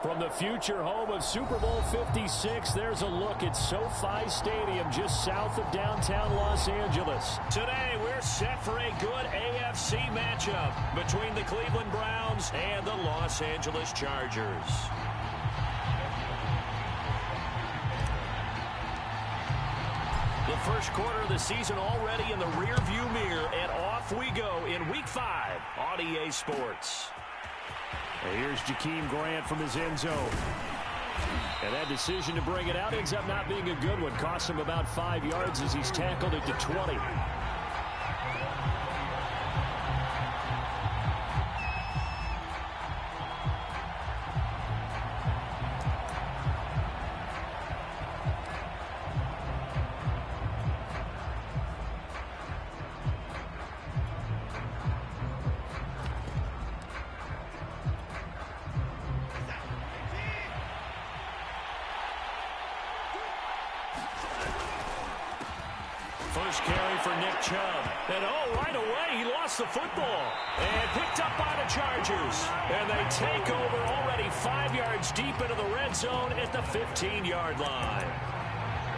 From the future home of Super Bowl 56, there's a look at SoFi Stadium just south of downtown Los Angeles. Today, we're set for a good AFC matchup between the Cleveland Browns and the Los Angeles Chargers. The first quarter of the season already in the rearview mirror, and off we go in Week 5 on EA Sports. And here's Jakeem Grant from his end zone. And that decision to bring it out ends up not being a good one. Costs him about 5 yards as he's tackled it to 20. First carry for Nick Chubb. And right away, he lost the football. And picked up by the Chargers. And they take over already 5 yards deep into the red zone at the 15-yard line.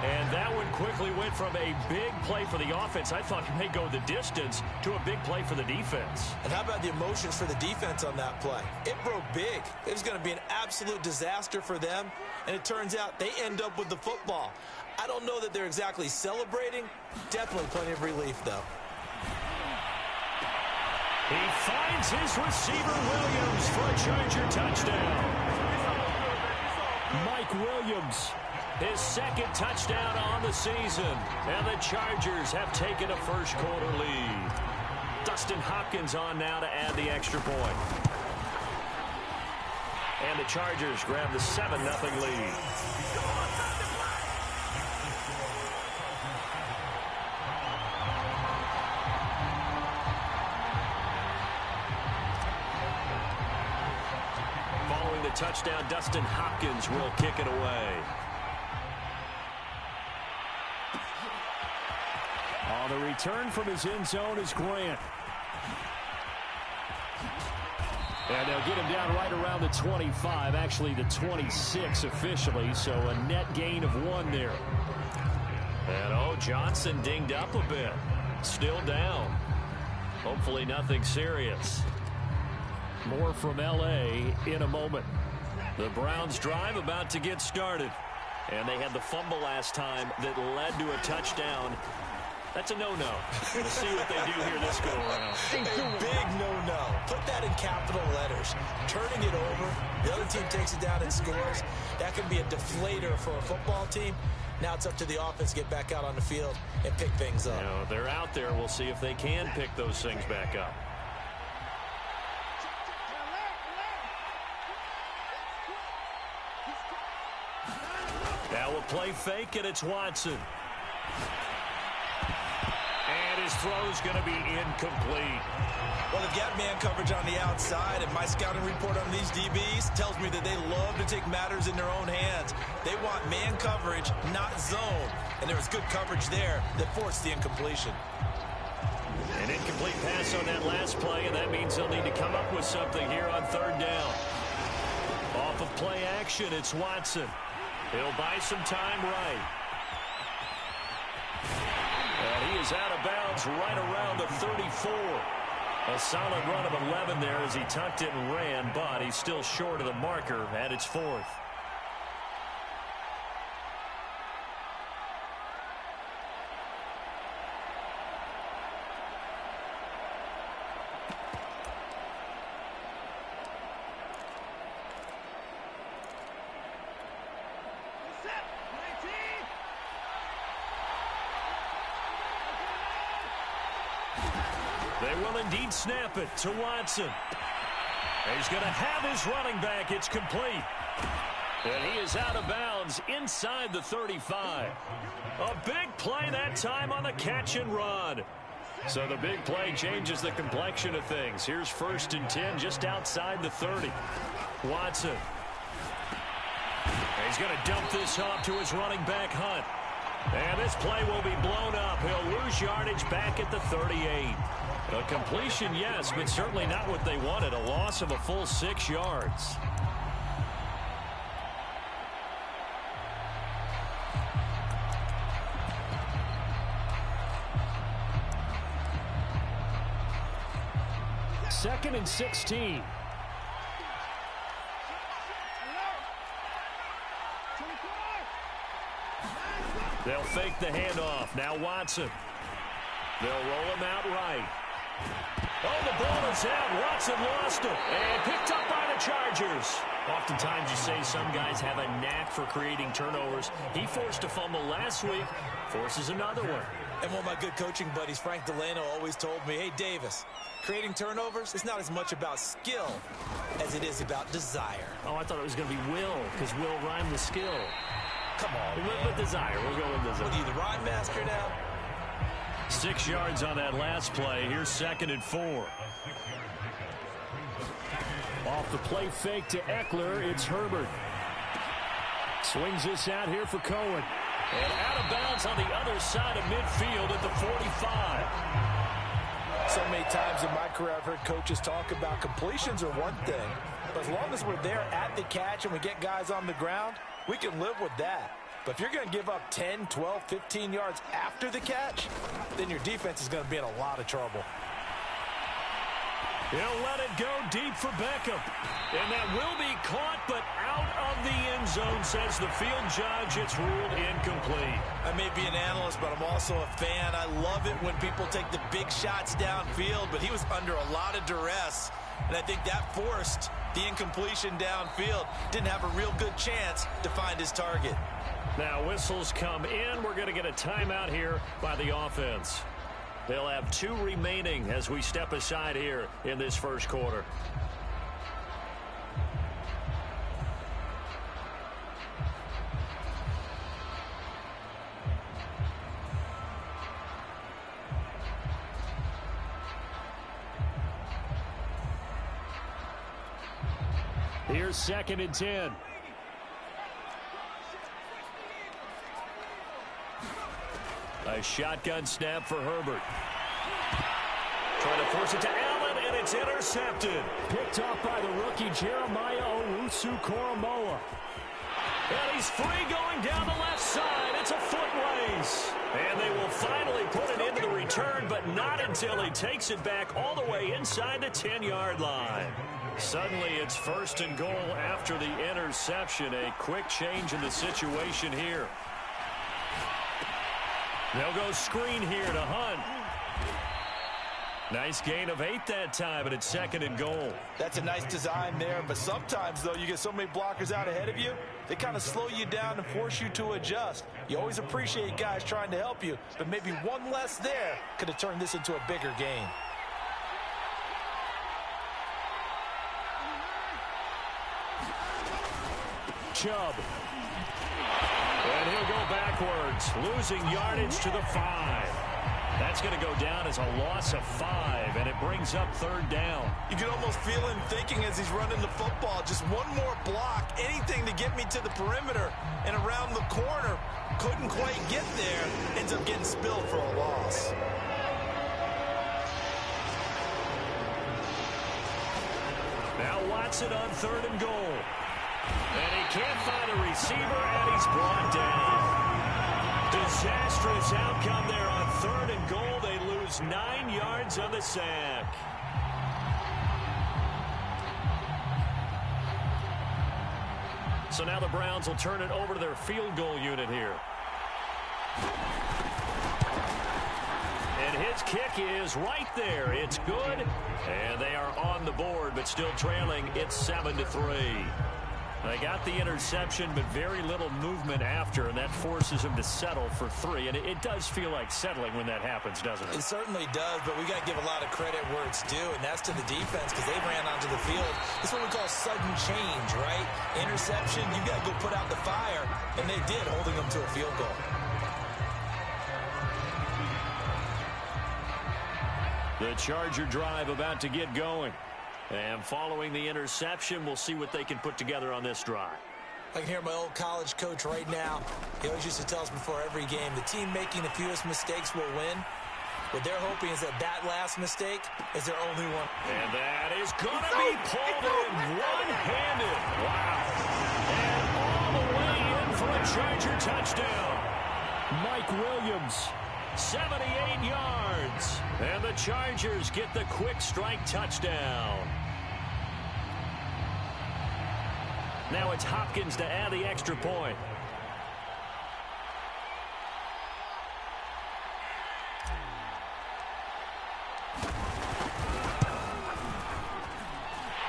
And that one quickly went from a big play for the offense, I thought it may go the distance, to a big play for the defense. And how about the emotions for the defense on that play? It broke big. It was going to be an absolute disaster for them. And it turns out they end up with the football. I don't know that they're exactly celebrating. Definitely plenty of relief, though. He finds his receiver, Williams, for a Charger touchdown. Mike Williams, his second touchdown on the season. And the Chargers have taken a first-quarter lead. Dustin Hopkins on now to add the extra point. And the Chargers grab the 7-0 lead. Touchdown, Dustin Hopkins will kick it away. On the return from his end zone is Grant. And they'll get him down right around the 25, actually the 26 officially, so a net gain of 1 there. And Johnson dinged up a bit. Still down. Hopefully nothing serious. More from L.A. in a moment. The Browns drive about to get started. And they had the fumble last time that led to a touchdown. That's a no-no. We'll see what they do here this go-around. A big no-no. Put that in capital letters. Turning it over, the other team takes it down and scores. That can be a deflator for a football team. Now it's up to the offense to get back out on the field and pick things up. They're out there. We'll see if they can pick those things back up. Now we'll play fake, and it's Watson. And his throw's going to be incomplete. Well, they've got man coverage on the outside, and my scouting report on these DBs tells me that they love to take matters in their own hands. They want man coverage, not zone. And there was good coverage there that forced the incompletion. An incomplete pass on that last play, and that means they'll need to come up with something here on third down. Off of play action, it's Watson. He'll buy some time right. And he is out of bounds right around the 34. A solid run of 11 there as he tucked it and ran, but he's still short of the marker, and it's 4th. They will indeed snap it to Watson. He's going to have his running back. It's complete. And he is out of bounds inside the 35. A big play that time on the catch and run. So the big play changes the complexion of things. Here's 1st and 10 just outside the 30. Watson. He's going to dump this off to his running back, Hunt. And this play will be blown up. He'll lose yardage back at the 38. A completion, yes, but certainly not what they wanted. A loss of a full 6 yards. 2nd and 16. They'll fake the handoff. Now Watson. They'll roll him out right. Oh, the ball is out. Watson lost it. And picked up by the Chargers. Oftentimes you say some guys have a knack for creating turnovers. He forced a fumble last week. Forces another one. And one of my good coaching buddies, Frank Delano, always told me, hey, Davis, creating turnovers is not as much about skill as it is about desire. Oh, I thought it was going to be will, because will rhymed with skill. Come on, we went with desire. We'll go with desire. What are you, the rhyme master now? 6 yards on that last play. Here's 2nd and 4. Off the play fake to Eckler, it's Herbert. Swings this out here for Cohen. And out of bounds on the other side of midfield at the 45. So many times in my career I've heard coaches talk about completions are one thing, but as long as we're there at the catch and we get guys on the ground, we can live with that. But if you're going to give up 10, 12, 15 yards after the catch, then your defense is going to be in a lot of trouble. He'll let it go deep for Beckham. And that will be caught, but out of the end zone, says the field judge. It's ruled incomplete. I may be an analyst, but I'm also a fan. I love it when people take the big shots downfield, but he was under a lot of duress. And I think that forced the incompletion downfield. Didn't have a real good chance to find his target. Now whistles come in. We're going to get a timeout here by the offense. They'll have 2 remaining as we step aside here in this first quarter. Here's 2nd and 10. A shotgun snap for Herbert. Trying to force it to Allen, and it's intercepted. Picked off by the rookie Jeremiah Owusu-Koramoah. And he's free going down the left side. It's a foot race. And they will finally put it into the return, but not until he takes it back all the way inside the 10-yard line. Suddenly it's 1st and goal after the interception. A quick change in the situation here. They'll go screen here to Hunt. Nice gain of 8 that time, but it's 2nd and goal. That's a nice design there, but sometimes, though, you get so many blockers out ahead of you, they kind of slow you down and force you to adjust. You always appreciate guys trying to help you, but maybe one less there could have turned this into a bigger game. Chubb. And he'll go backwards, losing yardage to the 5. That's going to go down as a loss of 5, and it brings up 3rd down. You can almost feel him thinking as he's running the football, just one more block, anything to get me to the perimeter and around the corner. Couldn't quite get there, ends up getting spilled for a loss. Now Watson on 3rd and goal. And he can't find a receiver, and he's brought down. Disastrous outcome there on 3rd and goal. They lose 9 yards on the sack. So now the Browns will turn it over to their field goal unit here. And his kick is right there. It's good. And they are on the board, but still trailing. It's 7-3. They got the interception, but very little movement after, and that forces him to settle for 3. And it does feel like settling when that happens, doesn't it? It certainly does, but we got to give a lot of credit where it's due, and that's to the defense because they ran onto the field. This is what we call sudden change, right? Interception, you got to go put out the fire, and they did, holding them to a field goal. The Charger drive about to get going. And following the interception, we'll see what they can put together on this drive. I can hear my old college coach right now. He always used to tell us before every game, the team making the fewest mistakes will win. What they're hoping is that last mistake is their only one. And that is going to be pulled in one-handed. Wow. And all the way in for a Charger touchdown. Mike Williams 78 yards. And the Chargers get the quick strike touchdown. Now it's Hopkins to add the extra point.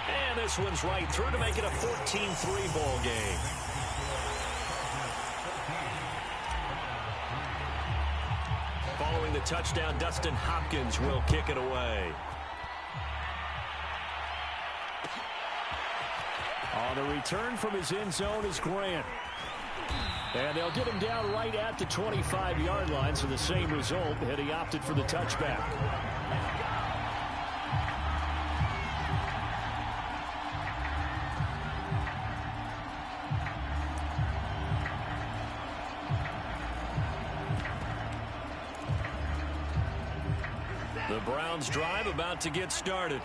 And this one's right through to make it a 14-3 ball game. Following the touchdown, Dustin Hopkins will kick it away. On the return from his end zone is Grant. And they'll get him down right at the 25-yard line, so the same result, and he opted for the touchback. The Browns drive about to get started.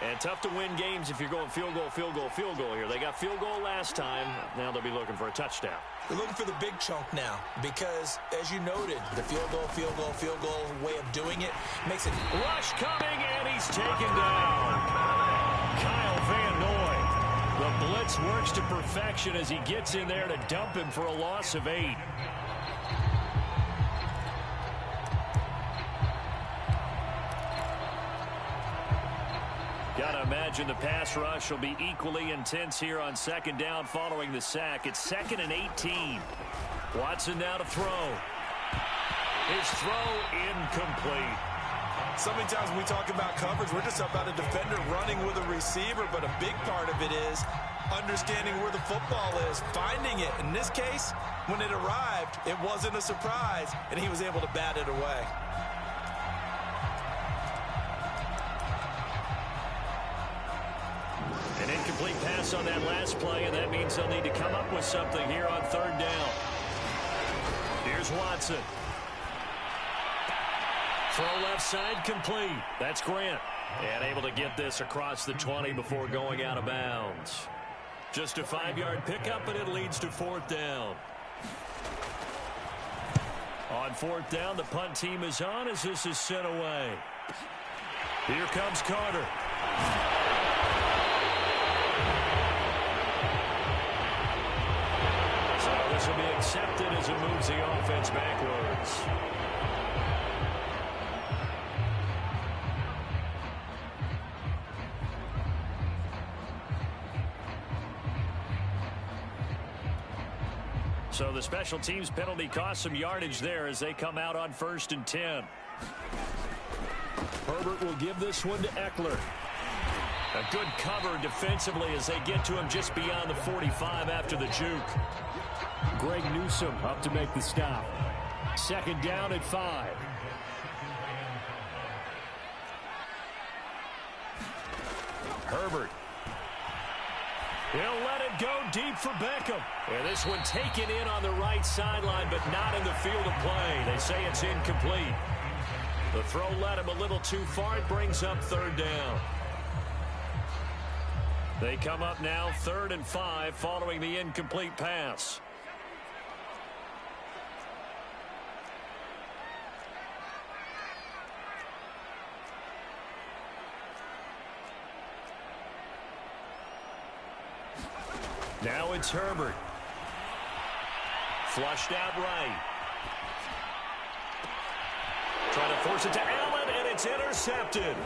And tough to win games if you're going field goal, field goal, field goal here. They got field goal last time. Now they'll be looking for a touchdown. They're looking for the big chunk now because, as you noted, the field goal, field goal, field goal way of doing it makes it. Rush coming, and he's taken down. Kyle Van Noy. The blitz works to perfection as he gets in there to dump him for a loss of 8. Gotta imagine the pass rush will be equally intense here on second down following the sack. It's 2nd and 18. Watson now to throw. His throw incomplete. So many times when we talk about coverage, we're just about a defender running with a receiver, but a big part of it is understanding where the football is, finding it. In this case, when it arrived, it wasn't a surprise, and he was able to bat it away. An incomplete pass on that last play, and that means they'll need to come up with something here on 3rd down. Here's Watson. Throw left side complete. That's Grant. And able to get this across the 20 before going out of bounds. Just a 5-yard pickup, and it leads to 4th down. On 4th down, the punt team is on as this is sent away. Here comes Carter. This will be accepted as it moves the offense backwards. So the special teams penalty cost some yardage there as they come out on 1st and 10. Herbert will give this one to Eckler. A good cover defensively as they get to him just beyond the 45 after the juke. Greg Newsome up to make the stop. 2nd down at 5. Herbert. He'll let it go deep for Beckham. And this one taken in on the right sideline, but not in the field of play. They say it's incomplete. The throw led him a little too far. It brings up 3rd down. They come up now 3rd and 5 following the incomplete pass. Now it's Herbert. Flushed out right. Trying to force it to Allen, and it's intercepted.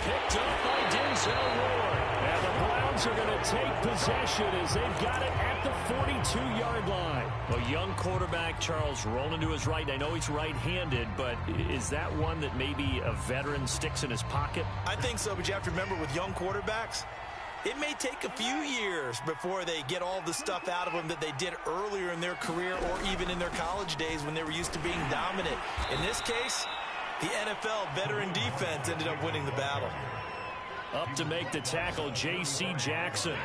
Picked up by Denzel Ward. And the Browns are going to take possession as they've got it at the 42-yard line. A young quarterback, Charles, rolling to his right. I know he's right-handed, but is that one that maybe a veteran sticks in his pocket? I think so, but you have to remember with young quarterbacks, it may take a few years before they get all the stuff out of them that they did earlier in their career or even in their college days when they were used to being dominant. In this case, the NFL veteran defense ended up winning the battle. Up to make the tackle, J.C. Jackson.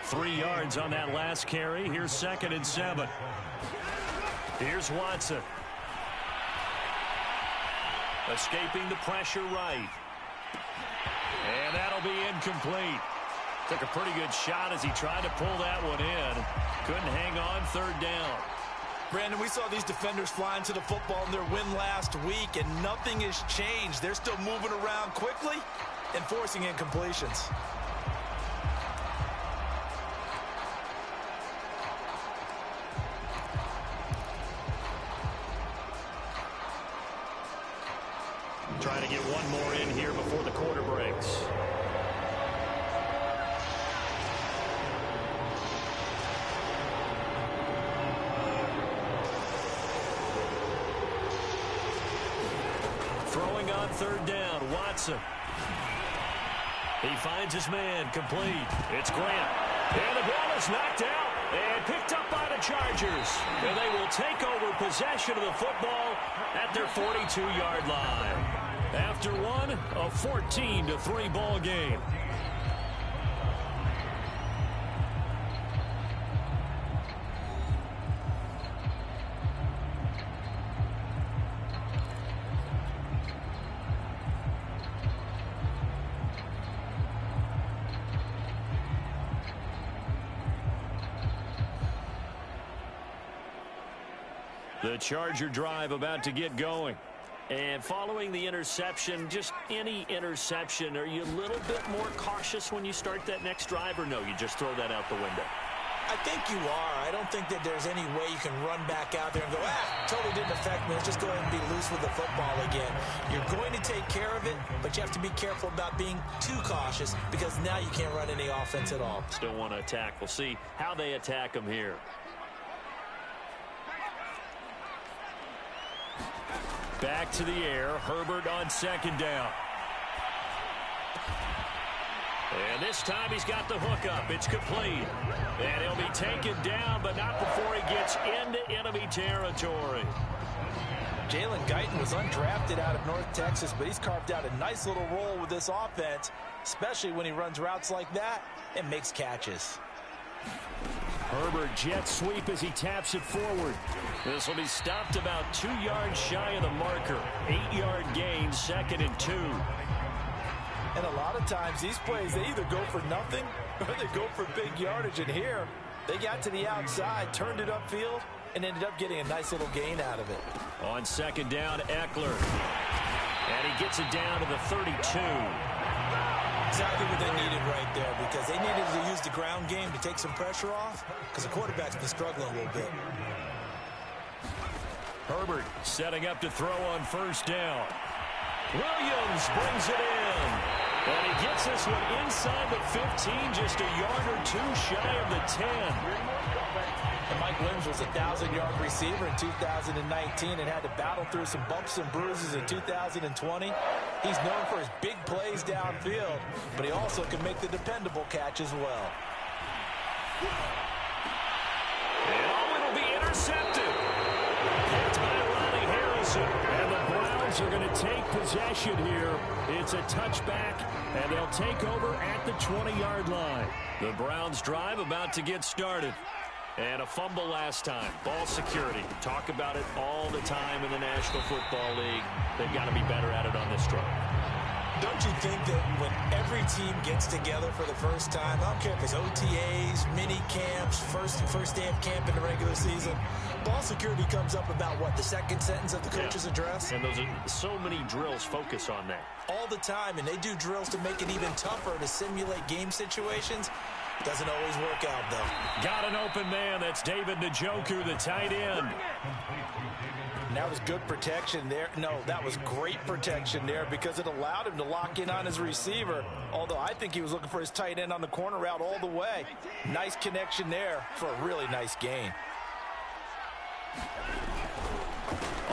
3 yards on that last carry. Here's 2nd and 7. Here's Watson. Escaping the pressure right. And that'll be incomplete. Took a pretty good shot as he tried to pull that one in. Couldn't hang on 3rd down. Brandon, we saw these defenders fly into the football in their win last week, and nothing has changed. They're still moving around quickly and forcing incompletions. Trying to get one more in here before the quarter breaks. Throwing on third down, Watson. He finds his man, complete. It's Grant. And the ball is knocked out and picked up by the Chargers. And they will take over possession of the football at their 42-yard line. After one, a 14-3 ball game. The Charger drive about to get going. And following the interception, just any interception, are you a little bit more cautious when you start that next drive, or no, you just throw that out the window? I think you are. I don't think that there's any way you can run back out there and go, totally didn't affect me. Let's just go ahead and be loose with the football again. You're going to take care of it, but you have to be careful about being too cautious because now you can't run any offense at all. Still want to attack. We'll see how they attack them here. Back to the air. Herbert on second down. And this time he's got the hook up. It's complete. And he'll be taken down, but not before he gets into enemy territory. Jalen Guyton was undrafted out of North Texas, but he's carved out a nice little role with this offense, especially when he runs routes like that and makes catches. Herbert jet sweep as he taps it forward. This will be stopped about 2 yards shy of the marker. 8-yard gain, 2nd and 2. And a lot of times these plays, they either go for nothing or they go for big yardage. And here, they got to the outside, turned it upfield, and ended up getting a nice little gain out of it. On second down, Eckler. And he gets it down to the 32. Exactly what they needed right there, because they needed to use the ground game to take some pressure off, because the quarterback's been struggling a little bit. Herbert setting up to throw on first down. Williams brings it in. And he gets this one inside the 15, just a yard or two shy of the 10. And Mike Williams was a 1,000-yard receiver in 2019 and had to battle through some bumps and bruises in 2020. He's known for his big plays downfield, but he also can make the dependable catch as well. And it'll be intercepted. Picked by Ronnie Harrison. And the Browns are going to take possession here. It's a touchback, and they'll take over at the 20-yard line. The Browns drive about to get started. And a fumble last time. Ball security. Talk about it all the time in the National Football League. They've got to be better at it on this drive. Don't you think that when every team gets together for the first time, I don't care if it's OTAs, mini camps, first day of camp in the regular season, ball security comes up about, what, the second sentence of the coach's address? And those are so many drills focus on that. All the time, and they do drills to make it even tougher to simulate game situations. Doesn't always work out, though. Got an open man. That's David Njoku, the tight end. And that was good protection there. No, that was great protection there because it allowed him to lock in on his receiver. Although I think he was looking for his tight end on the corner route all the way. Nice connection there for a really nice gain.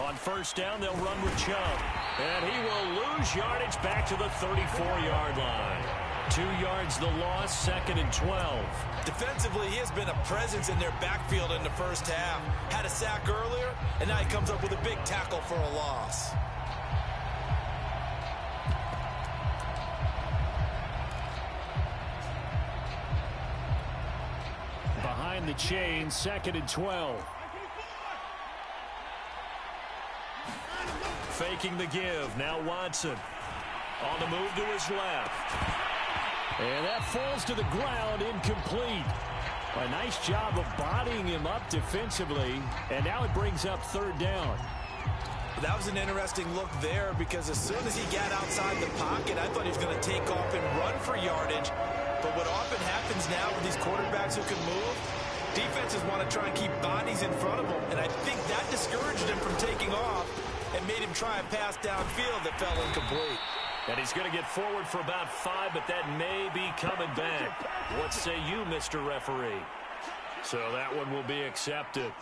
On first down, they'll run with Chubb. And he will lose yardage back to the 34-yard line. 2 yards the loss, 2nd and 12. Defensively, he has been a presence in their backfield in the first half. Had a sack earlier, and now he comes up with a big tackle for a loss. Behind the chain, 2nd and 12. Faking the give. Now Watson on the move to his left. And that falls to the ground, incomplete. A nice job of bodying him up defensively, and now it brings up third down. That was an interesting look there because as soon as he got outside the pocket, I thought he was going to take off and run for yardage. But what often happens now with these quarterbacks who can move, defenses want to try and keep bodies in front of them, and I think that discouraged him from taking off and made him try a pass downfield that fell incomplete. And he's going to get forward for about 5, but that may be coming back. What say you, Mr. Referee? So that one will be accepted.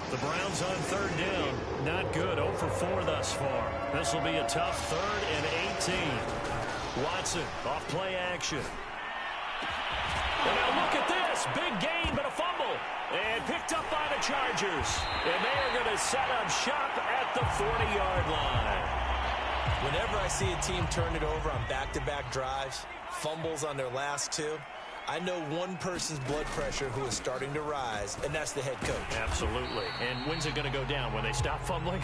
The Browns on third down. Not good. 0 for 4 thus far. This will be a tough 3rd and 18. Watson off play action. And now look at this. Big gain, but a fumble. And picked up by the Chargers. And they are going to set up shop at the 40-yard line. Whenever I see a team turn it over on back-to-back drives, fumbles on their last 2, I know one person's blood pressure who is starting to rise, and that's the head coach. Absolutely. And when's it going to go down? When they stop fumbling?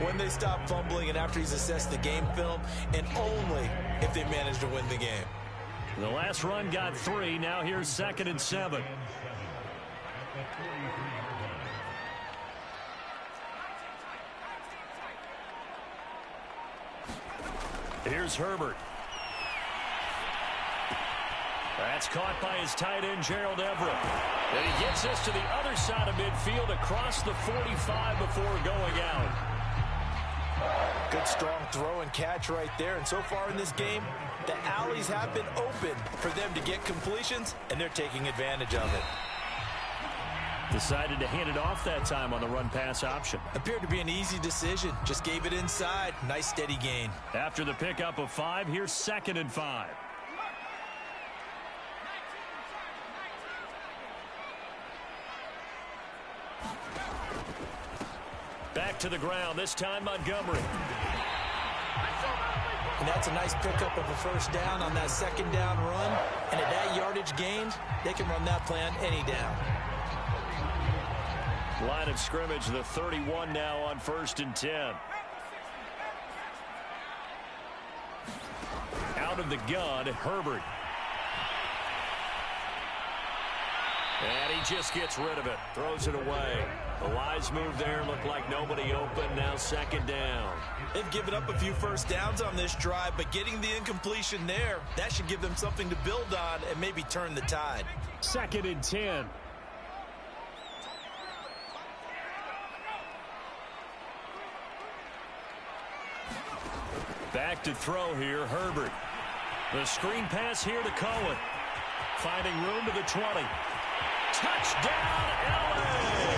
When they stop fumbling and after he's assessed the game film, and only if they manage to win the game. The last run got 3. Now here's 2nd and 7. Here's Herbert. That's caught by his tight end, Gerald Everett. And he gets this to the other side of midfield across the 45 before going out. Good strong throw and catch right there. And so far in this game, the alleys have been open for them to get completions, and they're taking advantage of it. Decided to hand it off that time on the run-pass option. Appeared to be an easy decision. Just gave it inside. Nice steady gain. After the pickup of 5, here's 2nd and 5. Back to the ground, this time Montgomery. And that's a nice pickup of a first down on that 2nd down run. And at that yardage gained, they can run that play on any down. Line of scrimmage, the 31 now on 1st and 10. Out of the gun, Herbert. And he just gets rid of it. Throws it away. A wise move there. Looked like nobody open. Now 2nd down. They've given up a few first downs on this drive, but getting the incompletion there, that should give them something to build on and maybe turn the tide. 2nd and 10. Back to throw here, Herbert. The screen pass here to Cohen. Finding room to the 20. Touchdown, LA!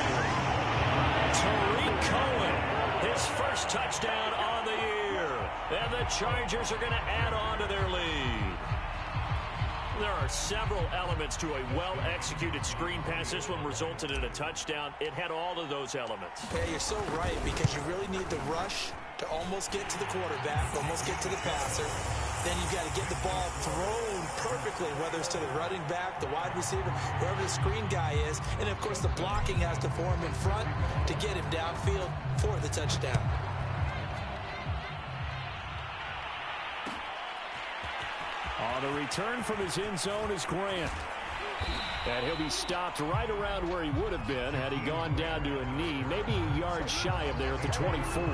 Tariq Cohen, his first touchdown on the year. And the Chargers are going to add on to their lead. There are several elements to a well-executed screen pass. This one resulted in a touchdown. It had all of those elements. Yeah, you're so right, because you really need the rush to almost get to the quarterback, almost get to the passer. Then you've got to get the ball thrown perfectly, whether it's to the running back, the wide receiver, wherever the screen guy is. And, of course, the blocking has to form in front to get him downfield for the touchdown. On the return from his end zone is Grant. And he'll be stopped right around where he would have been had he gone down to a knee, maybe a yard shy of there at the 24.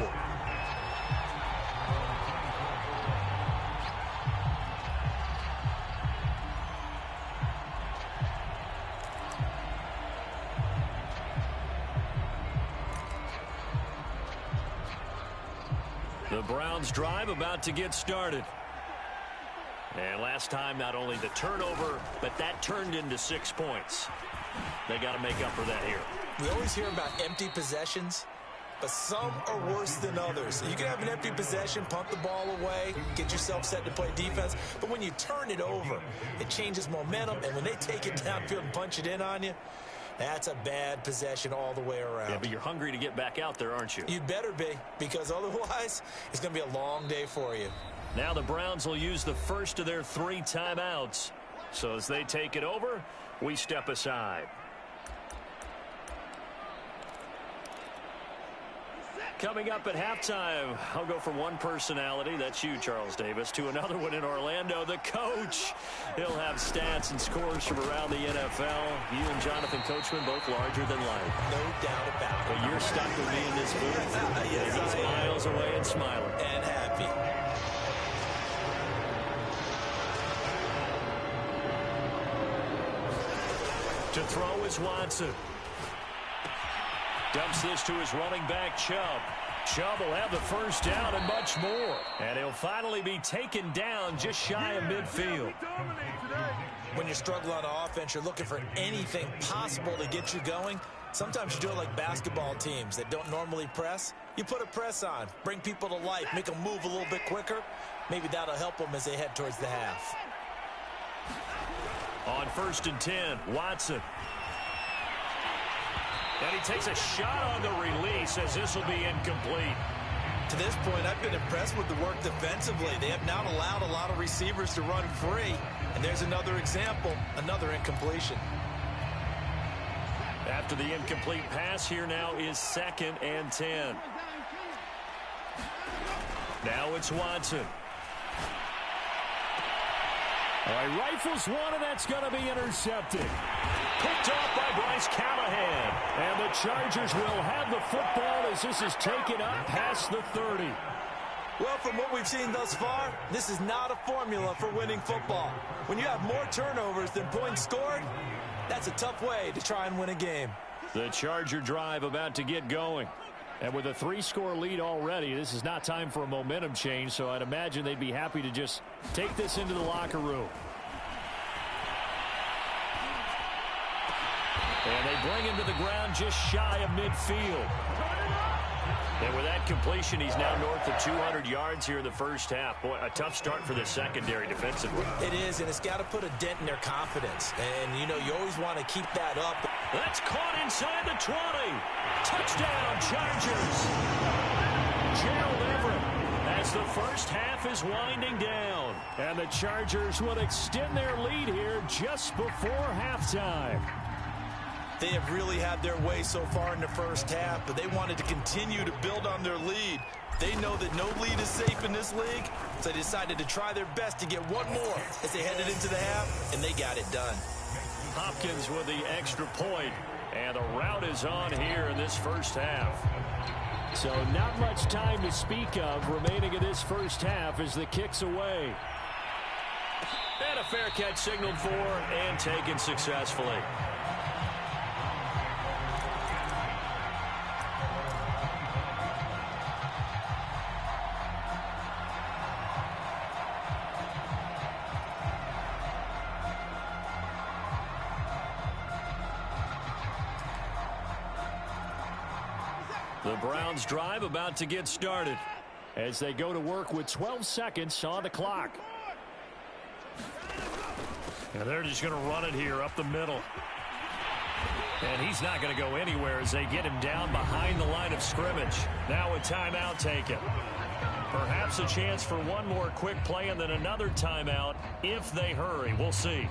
The Browns drive about to get started. And last time, not only the turnover, but that turned into 6 points. They got to make up for that here. We always hear about empty possessions, but some are worse than others. You can have an empty possession, punt the ball away, get yourself set to play defense, but when you turn it over, it changes momentum, and when they take it downfield and punch it in on you, that's a bad possession all the way around. Yeah, but you're hungry to get back out there, aren't you? You better be, because otherwise, it's going to be a long day for you. Now the Browns will use the first of their 3 timeouts. So as they take it over, we step aside. Coming up at halftime, I'll go from one personality, that's you, Charles Davis, to another one in Orlando, the coach. He'll have stats and scores from around the NFL. You and Jonathan Coachman, both larger than life. No doubt about it. But you're stuck with me in this booth. Yes, he's miles away and smiling. And happy. To throw is Watson. Dumps this to his running back, Chubb. Chubb will have the first down and much more. And he'll finally be taken down just shy of midfield. When you struggle on offense, you're looking for anything possible to get you going. Sometimes you do it like basketball teams that don't normally press. You put a press on, bring people to life, make them move a little bit quicker. Maybe that'll help them as they head towards the half. On 1st and 10, Watson. And he takes a shot on the release as this will be incomplete. To this point, I've been impressed with the work defensively. They have not allowed a lot of receivers to run free. And there's another example, another incompletion. After the incomplete pass, here now is 2nd and 10. Now it's Watson. All right, rifles one, and that's going to be intercepted. Picked off by Bryce Callahan. And the Chargers will have the football as this is taken up past the 30. Well, from what we've seen thus far, this is not a formula for winning football. When you have more turnovers than points scored, that's a tough way to try and win a game. The Charger drive about to get going. And with a 3-score lead already, this is not time for a momentum change, so I'd imagine they'd be happy to just take this into the locker room. And they bring him to the ground just shy of midfield. And with that completion, he's now north of 200 yards here in the first half. Boy, a tough start for the secondary defensively. It is, and it's got to put a dent in their confidence. And, you know, you always want to keep that up. That's caught inside the 20. Touchdown, Chargers. Gerald Everett as the first half is winding down. And the Chargers will extend their lead here just before halftime. They have really had their way so far in the first half, but they wanted to continue to build on their lead. They know that no lead is safe in this league, so they decided to try their best to get one more as they headed into the half, and they got it done. Hopkins with the extra point, and the route is on here in this first half. So not much time to speak of remaining in this first half as the kick's away. And a fair catch signaled for and taken successfully. The Browns drive about to get started as they go to work with 12 seconds on the clock. And they're just going to run it here up the middle. And he's not going to go anywhere as they get him down behind the line of scrimmage. Now a timeout taken. Perhaps a chance for one more quick play and then another timeout if they hurry. We'll see.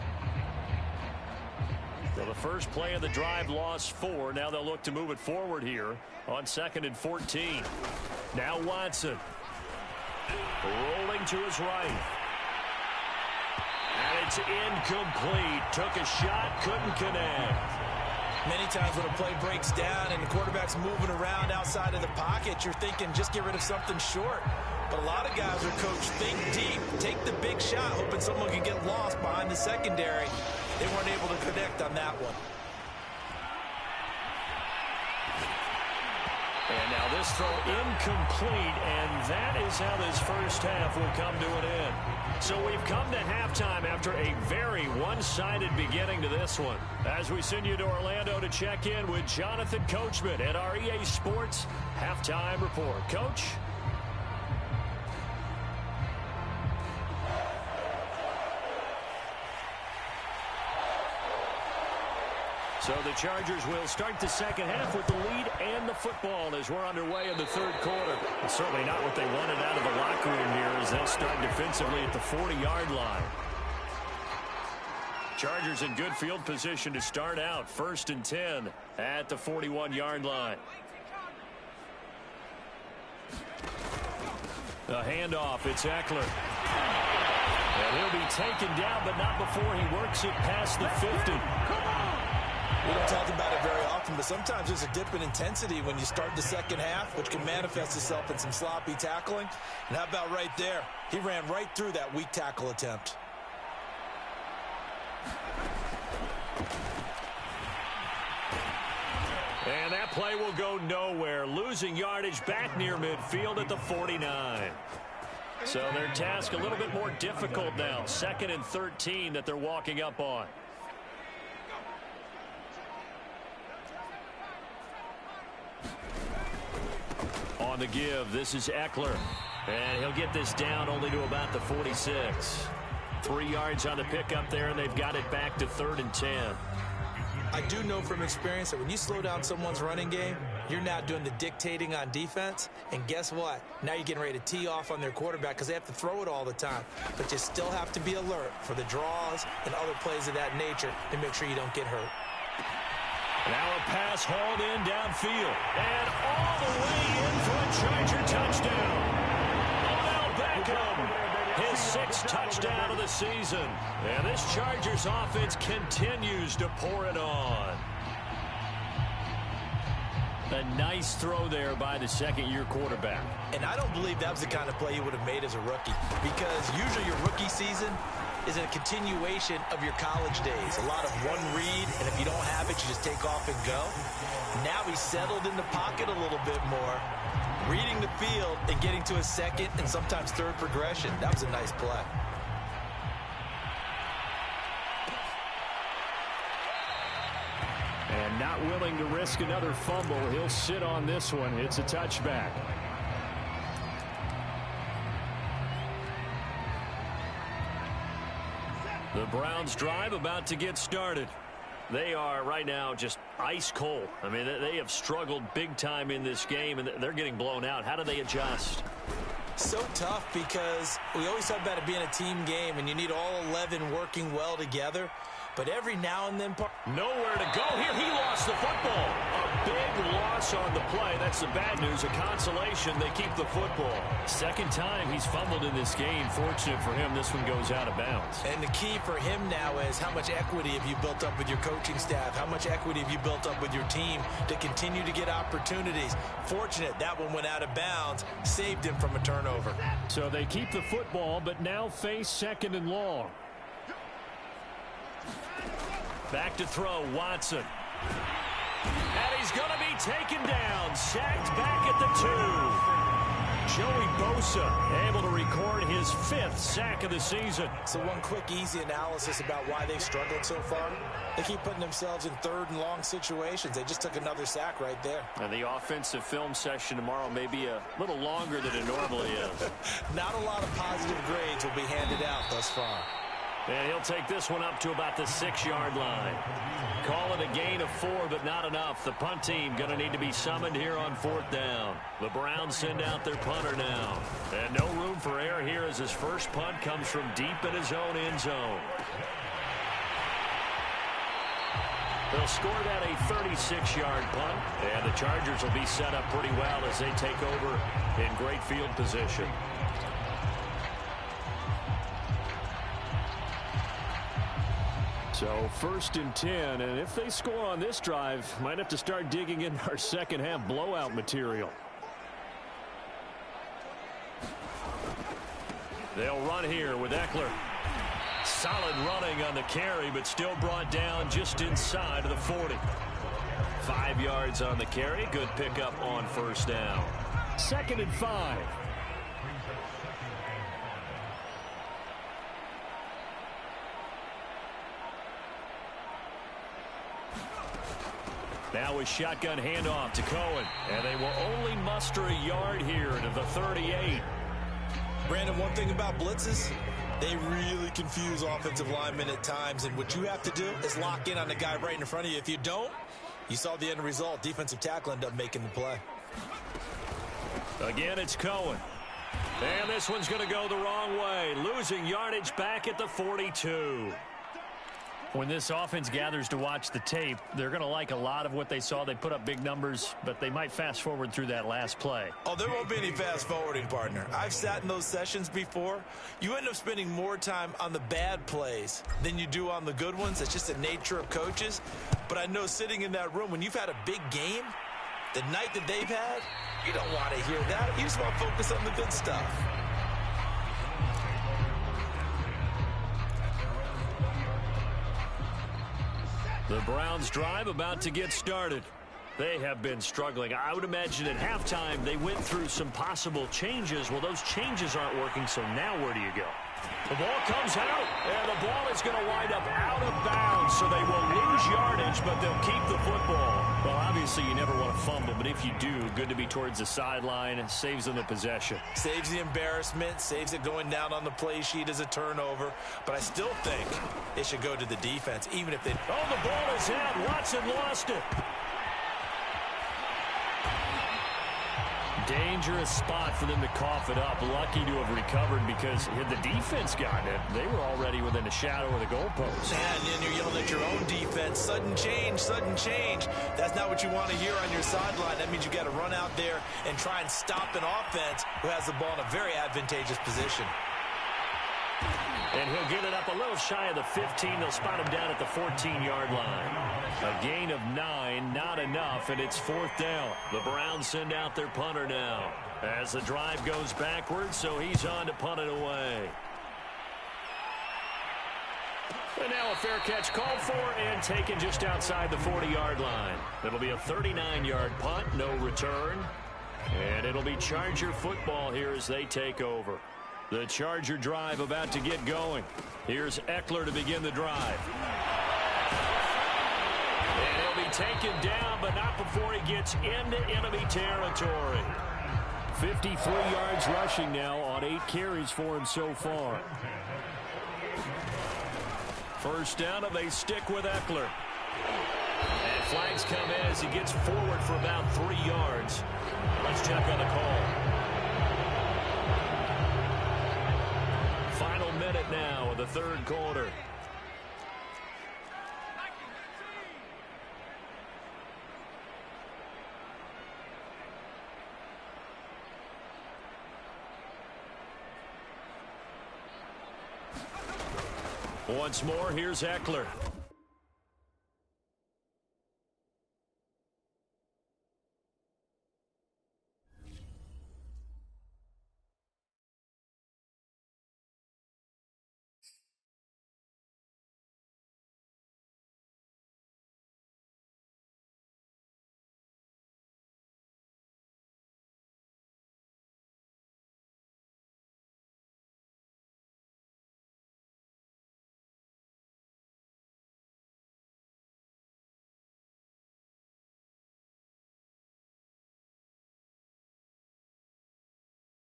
So the first play of the drive lost 4. Now they'll look to move it forward here on 2nd and 14. Now Watson. Rolling to his right. And it's incomplete. Took a shot, couldn't connect. Many times when a play breaks down and the quarterback's moving around outside of the pocket, you're thinking just get rid of something short. But a lot of guys are coached, think deep, take the big shot, hoping someone can get lost behind the secondary. They weren't able to connect on that one. And now this throw incomplete, and that is how this first half will come to an end. So we've come to halftime after a very one-sided beginning to this one. As we send you to Orlando to check in with Jonathan Coachman at our EA Sports Halftime Report. Coach? So the Chargers will start the second half with the lead and the football as we're underway in the third quarter. It's certainly not what they wanted out of the locker room here as they'll start defensively at the 40-yard line. Chargers in good field position to start out. 1st and 10 at the 41-yard line. A handoff. It's Eckler. And he'll be taken down, but not before he works it past the 50. We don't talk about it very often, but sometimes there's a dip in intensity when you start the second half, which can manifest itself in some sloppy tackling. And how about right there? He ran right through that weak tackle attempt. And that play will go nowhere, losing yardage back near midfield at the 49. So their task a little bit more difficult now. 2nd and 13 that they're walking up on. On the give, this is Eckler. And he'll get this down only to about the 46. 3 yards on the pickup there, and they've got it back to 3rd and 10. I do know from experience that when you slow down someone's running game, you're now doing the dictating on defense. And guess what? Now you're getting ready to tee off on their quarterback because they have to throw it all the time. But you still have to be alert for the draws and other plays of that nature to make sure you don't get hurt. Now a pass hauled in downfield. And all the way in for a Charger touchdown. Odell Beckham, his 6th touchdown of the season. And this Chargers offense continues to pour it on. A nice throw there by the 2nd-year quarterback. And I don't believe that was the kind of play he would have made as a rookie, because usually your rookie season is a continuation of your college days. A lot of one read, and if you don't have it, you just take off and go. Now he's settled in the pocket a little bit more, reading the field and getting to his 2nd and sometimes 3rd progression. That was a nice play. And not willing to risk another fumble. He'll sit on this one. It's a touchback. The Browns drive about to get started. They are right now just ice cold. I mean, they have struggled big time in this game, and they're getting blown out. How do they adjust? So tough, because we always talk about it being a team game, and you need all 11 working well together. But every now and then... Nowhere to go here. He lost the football. A big loss on the play. That's the bad news. A consolation. They keep the football. 2nd time he's fumbled in this game. Fortunate for him, this one goes out of bounds. And the key for him now is how much equity have you built up with your coaching staff? How much equity have you built up with your team to continue to get opportunities? Fortunate that one went out of bounds. Saved him from a turnover. So they keep the football, but now face 2nd and long. Back to throw, Watson. And he's going to be taken down. Sacked back at the 2. Joey Bosa able to record his 5th sack of the season. So one quick, easy analysis about why they've struggled so far. They keep putting themselves in 3rd and long situations. They just took another sack right there. And the offensive film session tomorrow may be a little longer than it normally is. Not a lot of positive grades will be handed out thus far. And he'll take this one up to about the 6-yard line. Call it a gain of 4, but not enough. The punt team going to need to be summoned here on 4th down. The Browns send out their punter now. And no room for error here as his first punt comes from deep in his own end zone. They'll score that a 36-yard punt. And the Chargers will be set up pretty well as they take over in great field position. So 1st and 10, and if they score on this drive, might have to start digging in our second half blowout material. They'll run here with Eckler. Solid running on the carry, but still brought down just inside of the 40. 5 yards on the carry. Good pickup on 1st down. 2nd and 5. Now a shotgun handoff to Cohen. And they will only muster a yard here to the 38. Brandon, one thing about blitzes, they really confuse offensive linemen at times. And what you have to do is lock in on the guy right in front of you. If you don't, you saw the end result. Defensive tackle ended up making the play. Again, it's Cohen. And this one's going to go the wrong way. Losing yardage back at the 42. When this offense gathers to watch the tape, they're going to like a lot of what they saw. They put up big numbers, but they might fast forward through that last play. Oh, there won't be any fast forwarding, partner. I've sat in those sessions before. You end up spending more time on the bad plays than you do on the good ones. It's just the nature of coaches. But I know sitting in that room, when you've had a big game, the night that they've had, you don't want to hear that. You just want to focus on the good stuff. The Browns drive about to get started. They have been struggling. I would imagine at halftime they went through some possible changes. Well, those changes aren't working, so now where do you go? The ball comes out, and the ball is going to wind up out of bounds, so they will lose yardage, but they'll keep the football. Well, obviously you never want to fumble, but if you do, good to be towards the sideline. Saves them the possession. Saves the embarrassment, saves it going down on the play sheet as a turnover. But I still think it should go to the defense, even if they... Oh, the ball is out. Watson lost it. Dangerous spot for them to cough it up. Lucky to have recovered because had the defense gotten it, they were already within a shadow of the goalpost. And then you're yelling at your own defense. Sudden change, sudden change. That's not what you want to hear on your sideline. That means you got to run out there and try and stop an offense who has the ball in a very advantageous position. And he'll get it up a little shy of the 15. They'll spot him down at the 14-yard line. A gain of 9, not enough, and it's 4th down. The Browns send out their punter now as the drive goes backwards, so he's on to punt it away. And now a fair catch called for and taken just outside the 40-yard line. It'll be a 39-yard punt, no return. And it'll be Charger football here as they take over. The Charger drive about to get going. Here's Eckler to begin the drive. And he'll be taken down, but not before he gets into enemy territory. 53 yards rushing now on 8 carries for him so far. First down, and they stick with Eckler. And flags come in as he gets forward for about 3 yards. Let's check on the call. Final minute now of the third quarter. Once more, here's Eckler.